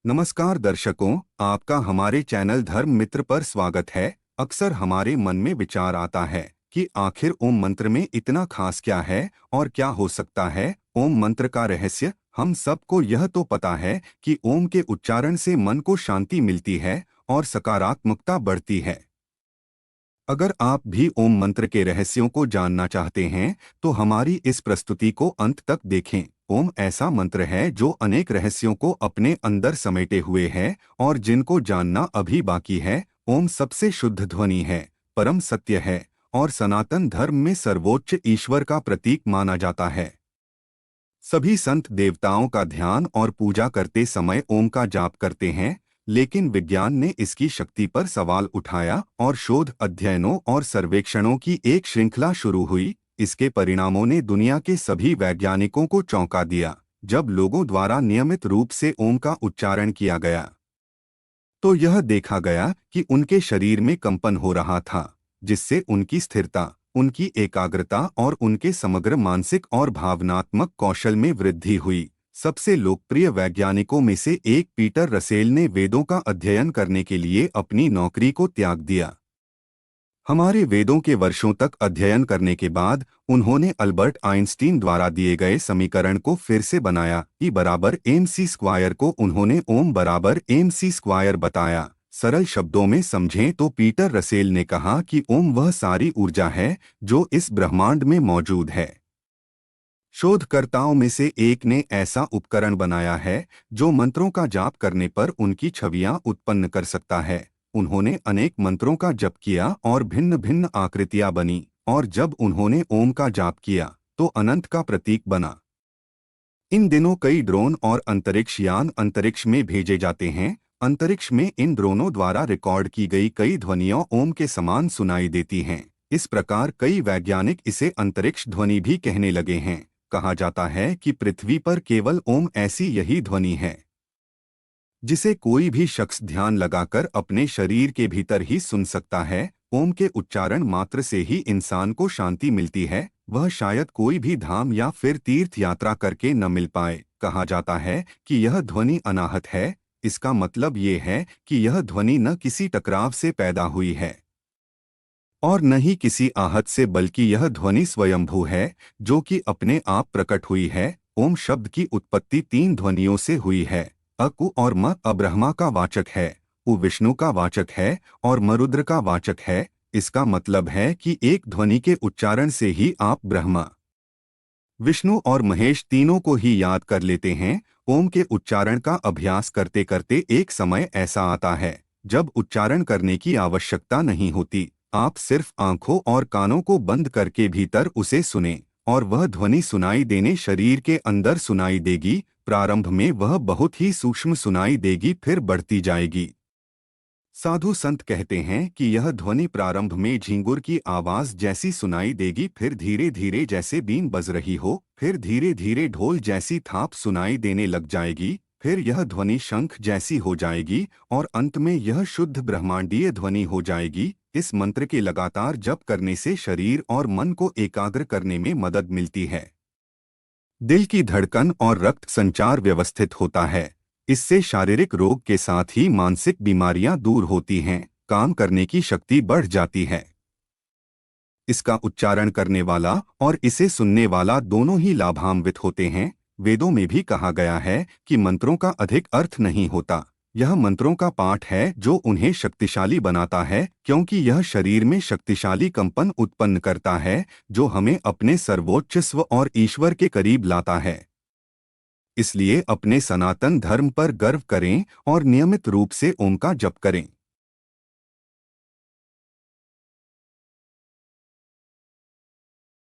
नमस्कार दर्शकों, आपका हमारे चैनल धर्म मित्र पर स्वागत है। अक्सर हमारे मन में विचार आता है कि आखिर ओम मंत्र में इतना खास क्या है और क्या हो सकता है। ओम मंत्र का रहस्य हम सबको यह तो पता है कि ओम के उच्चारण से मन को शांति मिलती है और सकारात्मकता बढ़ती है। अगर आप भी ओम मंत्र के रहस्यों को जानना चाहते हैं तो हमारी इस प्रस्तुति को अंत तक देखें। ओम ऐसा मंत्र है जो अनेक रहस्यों को अपने अंदर समेटे हुए है और जिनको जानना अभी बाकी है। ओम सबसे शुद्ध ध्वनि है, परम सत्य है और सनातन धर्म में सर्वोच्च ईश्वर का प्रतीक माना जाता है। सभी संत देवताओं का ध्यान और पूजा करते समय ओम का जाप करते हैं, लेकिन विज्ञान ने इसकी शक्ति पर सवाल उठाया और शोध अध्ययनों और सर्वेक्षणों की एक श्रृंखला शुरू हुई। इसके परिणामों ने दुनिया के सभी वैज्ञानिकों को चौंका दिया। जब लोगों द्वारा नियमित रूप से ओम का उच्चारण किया गया तो यह देखा गया कि उनके शरीर में कंपन हो रहा था, जिससे उनकी स्थिरता, उनकी एकाग्रता और उनके समग्र मानसिक और भावनात्मक कौशल में वृद्धि हुई। सबसे लोकप्रिय वैज्ञानिकों में से एक पीटर रसेल ने वेदों का अध्ययन करने के लिए अपनी नौकरी को त्याग दिया। हमारे वेदों के वर्षों तक अध्ययन करने के बाद उन्होंने अल्बर्ट आइंस्टीन द्वारा दिए गए समीकरण को फिर से बनाया। ई बराबर एम सी स्क्वायर को उन्होंने ओम बराबर एम सी स्क्वायर बताया। सरल शब्दों में समझें तो पीटर रसेल ने कहा कि ओम वह सारी ऊर्जा है जो इस ब्रह्मांड में मौजूद है। शोधकर्ताओं में से एक ने ऐसा उपकरण बनाया है जो मंत्रों का जाप करने पर उनकी छवियां उत्पन्न कर सकता है। उन्होंने अनेक मंत्रों का जप किया और भिन्न भिन्न आकृतियां बनी, और जब उन्होंने ओम का जाप किया तो अनंत का प्रतीक बना। इन दिनों कई ड्रोन और अंतरिक्ष यान अंतरिक्ष में भेजे जाते हैं। अंतरिक्ष में इन ड्रोनों द्वारा रिकॉर्ड की गई कई ध्वनियां ओम के समान सुनाई देती हैं। इस प्रकार कई वैज्ञानिक इसे अंतरिक्ष ध्वनि भी कहने लगे हैं। कहा जाता है कि पृथ्वी पर केवल ओम ऐसी यही ध्वनि है जिसे कोई भी शख्स ध्यान लगाकर अपने शरीर के भीतर ही सुन सकता है। ओम के उच्चारण मात्र से ही इंसान को शांति मिलती है। वह शायद कोई भी धाम या फिर तीर्थ यात्रा करके न मिल पाए। कहा जाता है कि यह ध्वनि अनाहत है। इसका मतलब ये है कि यह ध्वनि न किसी टकराव से पैदा हुई है और न ही किसी आहत से, बल्कि यह ध्वनि स्वयंभू है जो कि अपने आप प्रकट हुई है। ओम शब्द की उत्पत्ति तीन ध्वनियों से हुई है। अकु और म अब्रह्मा का वाचक है, उ विष्णु का वाचक है और मरुद्र का वाचक है। इसका मतलब है कि एक ध्वनि के उच्चारण से ही आप ब्रह्मा, विष्णु और महेश तीनों को ही याद कर लेते हैं। ओम के उच्चारण का अभ्यास करते करते एक समय ऐसा आता है जब उच्चारण करने की आवश्यकता नहीं होती। आप सिर्फ आंखों और कानों को बंद करके भीतर उसे सुनें और वह ध्वनि सुनाई देने शरीर के अंदर सुनाई देगी। प्रारंभ में वह बहुत ही सूक्ष्म सुनाई देगी, फिर बढ़ती जाएगी। साधु संत कहते हैं कि यह ध्वनि प्रारंभ में झींगुर की आवाज जैसी सुनाई देगी, फिर धीरे धीरे जैसे बीन बज रही हो, फिर धीरे धीरे ढोल जैसी थाप सुनाई देने लग जाएगी, फिर यह ध्वनि शंख जैसी हो जाएगी और अंत में यह शुद्ध ब्रह्मांडीय ध्वनि हो जाएगी। इस मंत्र के लगातार जप करने से शरीर और मन को एकाग्र करने में मदद मिलती है। दिल की धड़कन और रक्त संचार व्यवस्थित होता है। इससे शारीरिक रोग के साथ ही मानसिक बीमारियां दूर होती हैं, काम करने की शक्ति बढ़ जाती है। इसका उच्चारण करने वाला और इसे सुनने वाला दोनों ही लाभान्वित होते हैं। वेदों में भी कहा गया है कि मंत्रों का अधिक अर्थ नहीं होता, यह मंत्रों का पाठ है जो उन्हें शक्तिशाली बनाता है, क्योंकि यह शरीर में शक्तिशाली कंपन उत्पन्न करता है जो हमें अपने सर्वोच्च स्व और ईश्वर के करीब लाता है। इसलिए अपने सनातन धर्म पर गर्व करें और नियमित रूप से ओम का जप करें।